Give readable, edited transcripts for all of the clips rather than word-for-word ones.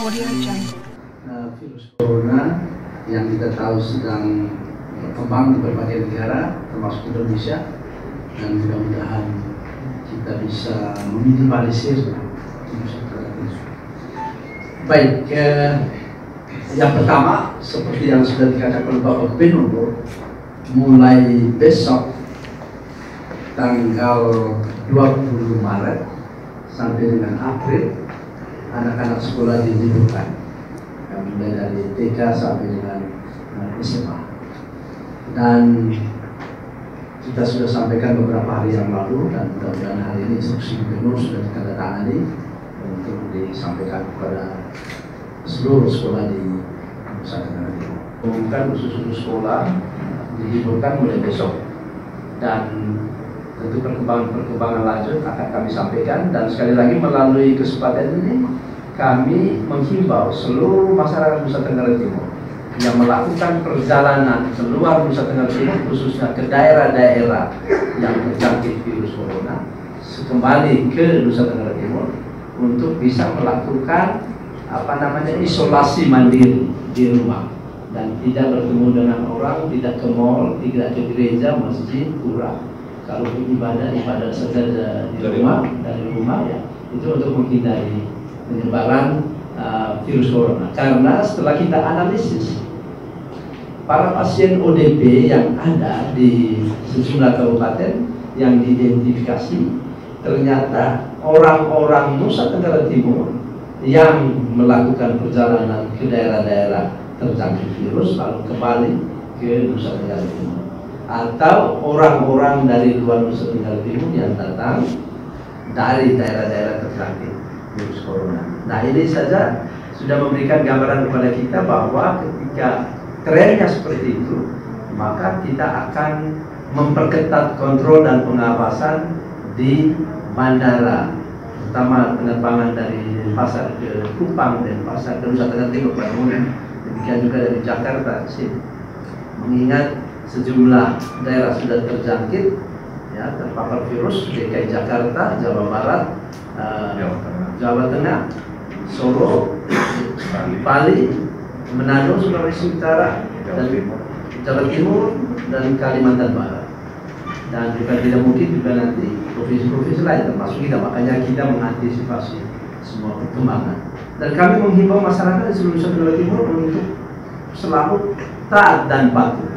Virus corona yang kita tahu sedang berkembang di berbagai negara termasuk Indonesia, dan mudah-mudahan kita bisa meminimalisir virus itu. Baik, yang pertama seperti yang sudah dikatakan oleh Bapak Gubernur, mulai besok tanggal 20 Maret sampai dengan April anak-anak sekolah diliburkan, mulai dari TK sampai dengan SMA. Dan kita sudah sampaikan beberapa hari yang lalu, dan mudah-mudahan hari ini instruksi gubernur sudah ditandatangani untuk disampaikan kepada seluruh sekolah di Nusa Tenggara Timur. Umumkan khusus sekolah diliburkan mulai besok, dan tentu perkembangan lanjut akan kami sampaikan. Dan sekali lagi melalui kesempatan ini kami menghimbau seluruh masyarakat Nusa Tenggara Timur yang melakukan perjalanan keluar Nusa Tenggara Timur, khususnya ke daerah-daerah yang terjangkit virus corona, kembali ke Nusa Tenggara Timur untuk bisa melakukan isolasi mandiri di rumah dan tidak bertemu dengan orang, tidak ke mall, tidak ke gereja, masjid, pura. Kalau ibadah saja dari rumah ya, itu untuk menghindari penyebaran virus corona. Karena setelah kita analisis para pasien ODP yang ada di sejumlah kabupaten yang diidentifikasi, ternyata orang-orang Nusa Tenggara Timur yang melakukan perjalanan ke daerah-daerah terjangkit virus lalu kembali ke Nusa Tenggara Timur, atau orang-orang dari luar Nusa Tenggara Timur yang datang dari daerah-daerah terjangkit virus corona. Nah, ini saja sudah memberikan gambaran kepada kita bahwa ketika trennya seperti itu, maka kita akan memperketat kontrol dan pengawasan di bandara, terutama penerbangan dari Denpasar ke Kupang dan Denpasar ke Nusa Tenggara Timur pada umumnya. Demikian juga dari Jakarta sih, mengingat sejumlah daerah sudah terjangkit ya, terpapar virus, DKI Jakarta, Jawa Barat, Jawa Tengah, Solo, Bali, Manado, Sulawesi Utara, dan Jawa Timur, dan Kalimantan Barat. Dan juga tidak mungkin juga nanti provinsi-provinsi lain termasuk kita, makanya kita mengantisipasi semua perkembangan. Dan kami menghimbau masyarakat di seluruh Nusa Tenggara Timur untuk selalu taat dan patuh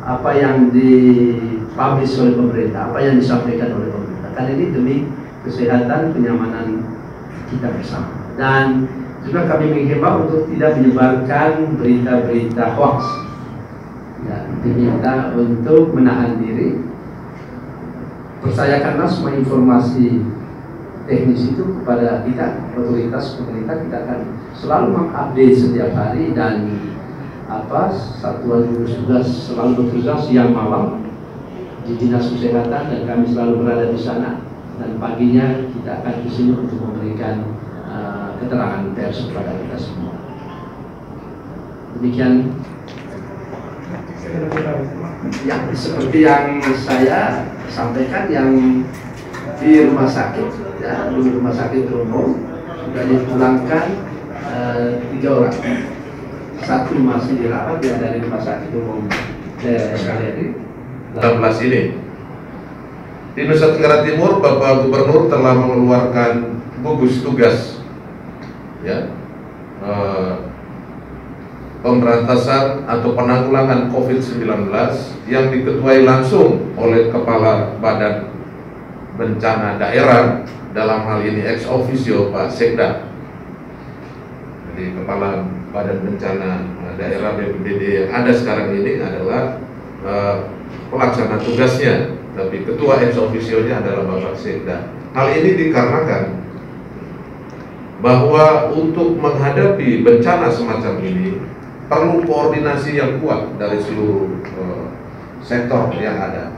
apa yang dipublish oleh pemerintah, apa yang disampaikan oleh pemerintah. Kan ini demi kesehatan, kenyamanan kita bersama. Dan juga kami menghimbau untuk tidak menyebarkan berita-berita hoax. Ya, diminta untuk menahan diri. Percayakanlah semua informasi teknis itu kepada kita, otoritas pemerintah. Kita akan selalu mengupdate setiap hari, dan satuan gugus tugas selalu bekerja siang malam di dinas kesehatan, dan kami selalu berada di sana. Dan paginya kita akan di sini untuk memberikan keterangan pers kepada kita semua. Demikian ya, seperti yang saya sampaikan, yang di rumah sakit ya, di rumah sakit umum sudah dipulangkan 3 orang. 1 masih dirawat yang dari rumah sakit umum SKLRI 16 ini. Di Nusa Tenggara Timur, Bapak Gubernur telah mengeluarkan gugus tugas ya, pemberantasan atau penanggulangan COVID-19 yang diketuai langsung oleh Kepala Badan Bencana Daerah, dalam hal ini ex officio Pak Sekda. Jadi Kepala Badan Bencana Daerah BPBD yang ada sekarang ini adalah pelaksana tugasnya, tapi ketua ex officio-nya adalah Bapak Sekda. Hal ini dikarenakan bahwa untuk menghadapi bencana semacam ini perlu koordinasi yang kuat dari seluruh sektor yang ada.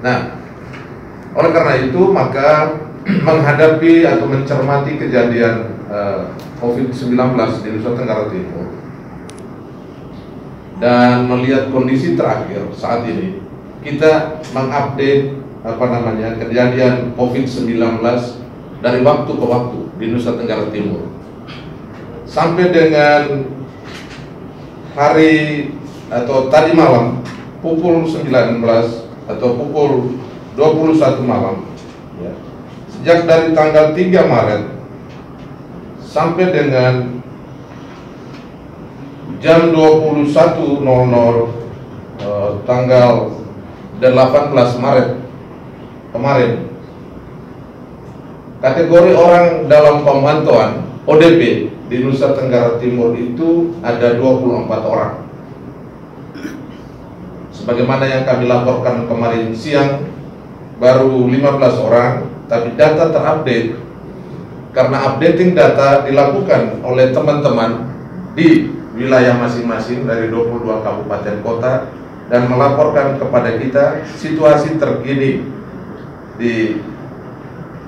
Nah, oleh karena itu maka menghadapi atau mencermati kejadian COVID-19 di Nusa Tenggara Timur dan melihat kondisi terakhir saat ini, kita mengupdate kejadian COVID-19 dari waktu ke waktu di Nusa Tenggara Timur. sampai dengan hari atau tadi malam pukul 19 atau pukul 21 malam, ya, sejak dari tanggal 3 Maret sampai dengan jam 21.00 tanggal 18 Maret kemarin, kategori orang dalam pemantauan ODP di Nusa Tenggara Timur itu ada 24 orang. Sebagaimana yang kami laporkan kemarin siang, baru 15 orang, tapi data terupdate karena updating data dilakukan oleh teman-teman di wilayah masing-masing dari 22 kabupaten kota dan melaporkan kepada kita situasi terkini di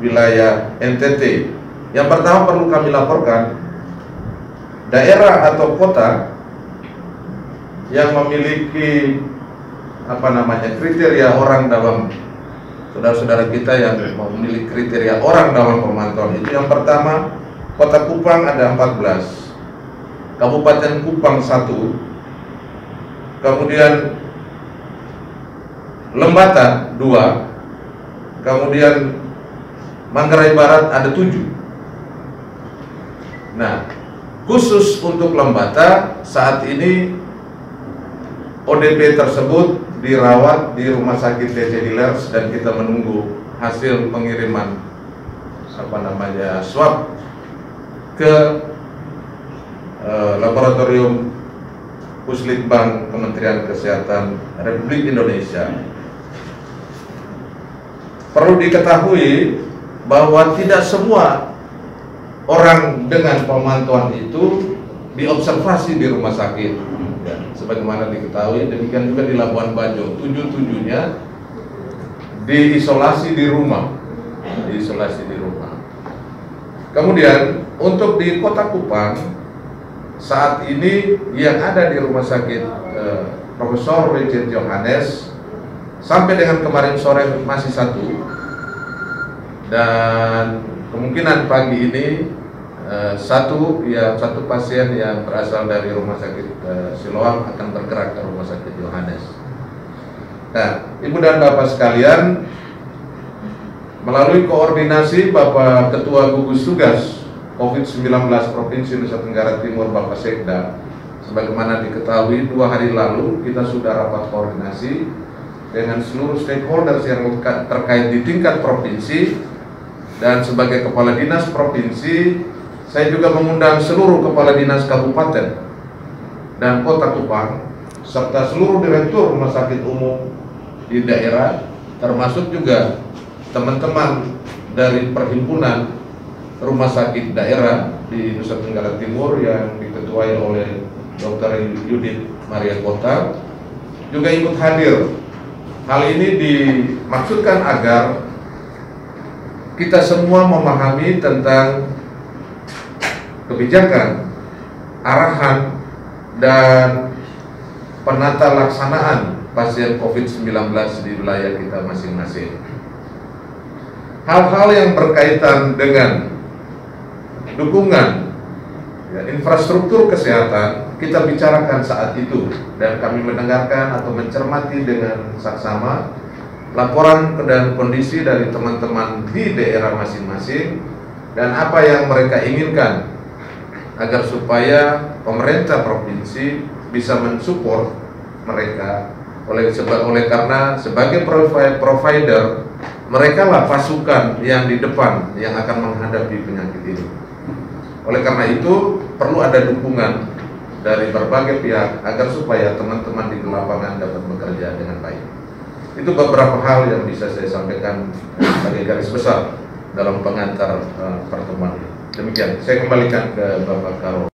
wilayah NTT. Yang pertama perlu kami laporkan, daerah atau kota yang memiliki kriteria orang dalam, saudara-saudara kita yang memiliki kriteria orang dalam pemantauan itu, yang pertama Kota Kupang ada 14, Kabupaten Kupang 1, kemudian Lembata 2, kemudian Manggarai Barat ada 7. Nah, khusus untuk Lembata saat ini ODP tersebut dirawat di Rumah Sakit DC Hillers dan kita menunggu hasil pengiriman swab ke laboratorium Puslitbang Kementerian Kesehatan Republik Indonesia. Perlu diketahui bahwa tidak semua orang dengan pemantauan itu diobservasi di rumah sakit, ya, sebagaimana diketahui. Demikian juga di Labuan Bajo, 7-7-nya diisolasi di rumah, Kemudian untuk di Kota Kupang saat ini yang ada di rumah sakit Profesor Richard Johannes sampai dengan kemarin sore masih 1, dan kemungkinan pagi ini satu pasien yang berasal dari Rumah Sakit Siloam akan bergerak ke Rumah Sakit Johannes. Nah, Ibu dan Bapak sekalian, melalui koordinasi Bapak Ketua Gugus Tugas COVID-19 Provinsi Nusa Tenggara Timur, Bapak Sekda, sebagaimana diketahui 2 hari lalu kita sudah rapat koordinasi dengan seluruh stakeholders yang terkait di tingkat provinsi, dan sebagai Kepala Dinas Provinsi saya juga mengundang seluruh Kepala Dinas Kabupaten dan Kota Kupang serta seluruh direktur rumah sakit umum di daerah, termasuk juga teman-teman dari perhimpunan rumah sakit daerah di Nusa Tenggara Timur yang diketuai oleh Dr. Yudit Maria Kota juga ikut hadir. Hal ini dimaksudkan agar kita semua memahami tentang kebijakan, arahan, dan penata laksanaan pasien COVID-19 di wilayah kita masing-masing. Hal-hal yang berkaitan dengan dukungan infrastruktur kesehatan kita bicarakan saat itu, dan kami mendengarkan atau mencermati dengan saksama laporan dan kondisi dari teman-teman di daerah masing-masing dan apa yang mereka inginkan agar supaya pemerintah provinsi bisa mensupport mereka. Oleh karena sebagai provider, mereka lah pasukan yang di depan yang akan menghadapi penyakit ini. Oleh karena itu perlu ada dukungan dari berbagai pihak agar supaya teman-teman di lapangan dapat bekerja dengan baik. Itu beberapa hal yang bisa saya sampaikan sebagai garis besar dalam pengantar pertemuan ini. Demikian, saya kembalikan ke Bapak Karo.